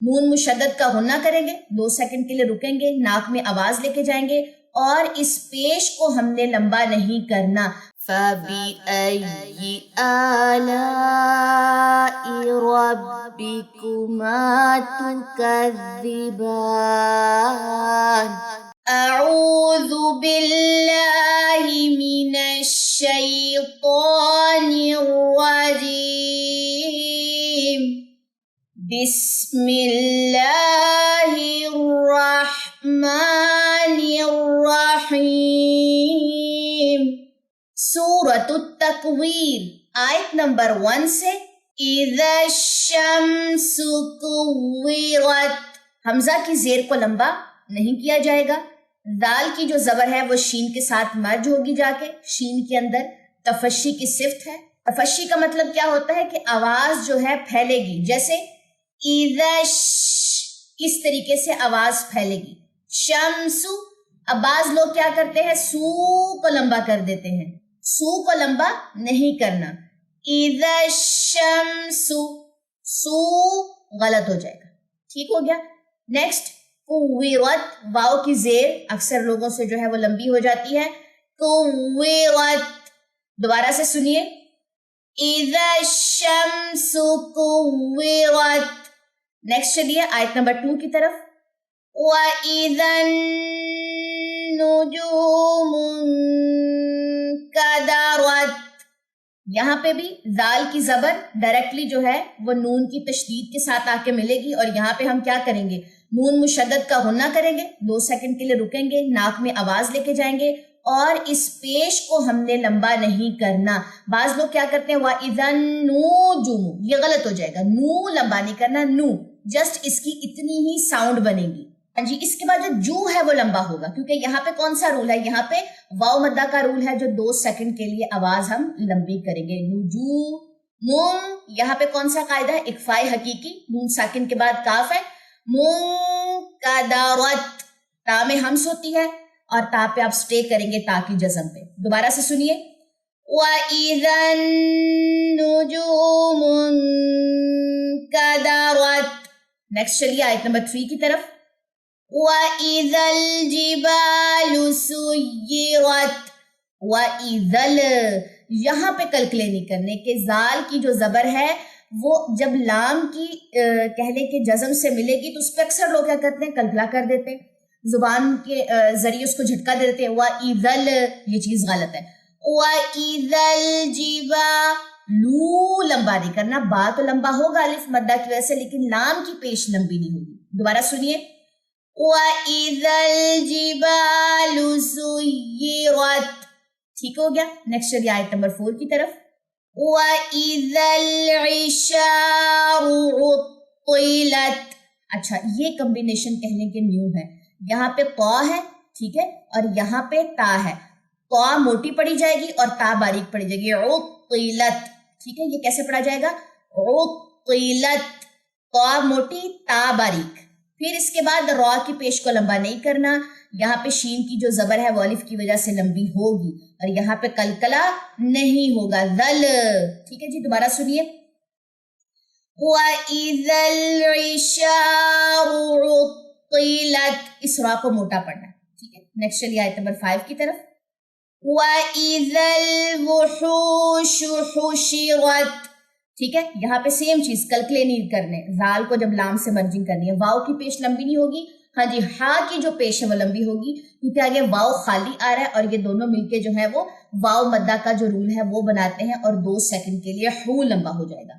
نون مشدد کا غنہ کریں گے، 2 سیکنڈ کے لیے رکیں گے، ناک میں آواز لے کے جائیں گے اور اس پیش کو ہم نے لمبا نہیں کرنا. فَبِأَيِّ آلَاءِ رَبِّكُمَا تُكَذِّبَانِ. اعوذ باللہ من الشیطان الرجیم. بسم اللہ الرحمن الرحیم. سورۃ التکویر آیت نمبر 1 سے اذا الشمس کورت. حمزہ کی زیر کو لمبا نہیں کیا جائے گا. دال کی جو زبر ہے وہ شین کے ساتھ مرج ہوگی، جا کے شین کے اندر تفشی کی صفت ہے. تفشی کا مطلب کیا ہوتا ہے کہ آواز جو ہے پھیلے گی، جیسے اس طریقے سے آواز پھیلے گی. شمسو، اب بعض لوگ کیا کرتے ہیں، سو کو لمبا کر دیتے ہیں، سو کو لمبا نہیں کرنا. اذا الشمسو، سو غلط ہو جائے گا. ٹھیک ہو گیا. نیکسٹ کویرت، واو کی زیر اکثر لوگوں سے جو ہے وہ لمبی ہو جاتی ہے. کویرت، دوبارہ سے سنیے. اذا الشمس کویرت. نیکسٹ چلیے آیت نمبر 2 کی طرف. وَإِذَا النُّجُومُ انكَدَرَتْ. یہاں پہ بھی ذال کی زبر ڈائریکٹلی جو ہے وہ نون کی تشدید کے ساتھ آ کے ملے گی، اور یہاں پہ ہم کیا کریں گے، نون مشدد کا غنہ کریں گے، 2 سیکنڈ کے لیے رکیں گے، ناک میں آواز لے کے جائیں گے اور اس پیش کو ہم نے لمبا نہیں کرنا. بعض لوگ کیا کرتے ہیں وَإِذَا النُّجُومُ، یہ غلط ہو جائے گا، نو لمبا نہیں کرنا، نو جسٹ اس کی اتنی ہی ساؤنڈ بنے گی. جی اس کے بعد جو ہے وہ لمبا ہوگا، کیونکہ یہاں پہ کون سا رول ہے، یہاں پہ واو مدہ کا رول ہے، جو 2 سیکنڈ کے لیے آواز ہم لمبی کریں گے. نجوم، یہاں پہ کون سا قاعدہ ہے، اخفاء حقیقی، نون ساکن کے بعد کاف ہے. منکدرت، تا میں ہمس ہوتی ہے اور تا پہ آپ سٹے کریں گے، تا کی جزم پہ. دوبارہ سے سنیے. وَإِذَا النُّجُومُ انكَدَرَتْ. نیکسٹ چلیے آیت نمبر 3 کی طرف. وَإِذَا الْجِبَالُ سُيِّرَتْ. وَإِذَا، یہاں پہ کلکلے نہیں کرنے کہ زال کی جو زبر ہے وہ جب لام کی کہہ لیں کہ جزم سے ملے گی تو اس پہ اکثر لوگ کیا کرتے ہیں، کلکلا کر دیتے ہیں، زبان کے ذریعے اس کو جھٹکا دے دیتے ہیں. وَإِذَا، یہ چیز غلط ہے. وَإِذَا الْجِبَالُ، لمبا نہیں کرنا، با تو لمبا ہوگا الف مدہ کی وجہ سے، لیکن لام کی پیش لمبی نہیں ہوگی. دوبارہ سنیے. وَإِذَا الْجِبَالُ سُيِّرَتْ. ٹھیک ہو گیا. نیکسٹ چلیے آیت نمبر 4 کی طرف. وَإِذَا الْعِشَارُ عُطِّلَتْ. اچھا یہ کمبینیشن کہنے کے نیو ہے، یہاں پہ قا ہے، ٹھیک ہے، اور یہاں پہ تا ہے. قا موٹی پڑی جائے گی اور تا باریک پڑی جائے گی. عُطِّلَتْ، ٹھیک ہے، یہ کیسے پڑھا جائے گا، عُطِّلَتْ، قا موٹی تا باریک. پھر اس کے بعد را کی پیش کو لمبا نہیں کرنا، یہاں پہ شین کی جو زبر ہے وہ الف کی وجہ سے لمبی ہوگی اور یہاں پہ کلکلا نہیں ہوگا. ذل، ٹھیک ہے جی. دوبارہ سنیے. وَإِذَا الْعِشَارُ عُطِّلَتْ. اس را کو موٹا پڑھنا ہے، ٹھیک ہے. نیکسٹ چلیے آیت نمبر 5 کی طرف. وَإِذَا الْوُحُوشُ حُشِرَتْ. ٹھیک ہے، یہاں پہ سیم چیز، کلکلے نہیں کرنے، زال کو جب لام سے مرجنگ کرنی ہے. واؤ کی پیش لمبی نہیں ہوگی، ہاں جی، ہا کی جو پیش ہے وہ لمبی ہوگی، کیونکہ آگے واؤ خالی آ رہا ہے اور یہ دونوں مل کے جو ہے وہ واؤ مدہ کا جو رول ہے وہ بناتے ہیں، اور 2 سیکنڈ کے لیے ہو لمبا ہو جائے گا.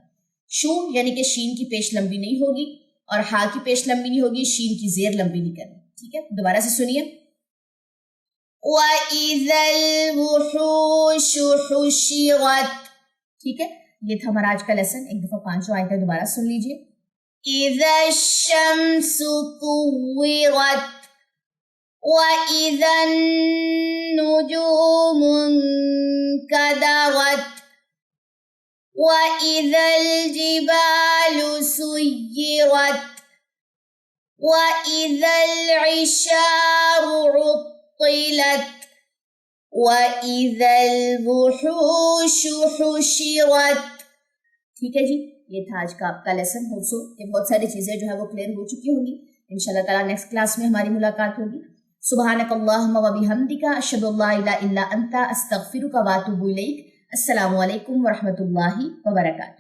شو یعنی کہ شین کی پیش لمبی نہیں ہوگی اور ہا کی پیش لمبی نہیں ہوگی، شین کی زیر لمبی نہیں کرنی. ٹھیک ہے، دوبارہ سے سنیے. وَإِذَا الْوُحُوشُ حُشِرَتْ. ٹھیک ہے، یہ تھا ہمارا آج کا لیسن. ایک دفعہ 5 آیتیں دوبارہ سن لیجئے. اِذَا الشَّمْسُ كُوِّرَتْ. وَإِذَا النُّجُومُ انكَدَرَتْ. وَإِذَا الْجِبَالُ سُيِّرَتْ. وَإِذَا الْعِشَارُ عُطِّلَتْ. وَإِذَا الْوُحُوشُ حُشِرَتْ. ٹھیک ہے جی، یہ تھا آج کا آپ کا لیسن. ہوپ سو کہ بہت ساری چیزیں جو ہے وہ کلیئر ہو چکی ہوں گی. انشاءاللہ تعالیٰ نیکسٹ کلاس میں ہماری ملاقات ہوگی. سبحانک اللہم و بحمدک اشہد ان لا الہ الا انت استغفرک و اتوب الیک. السلام علیکم ورحمۃ اللہ وبرکاتہ.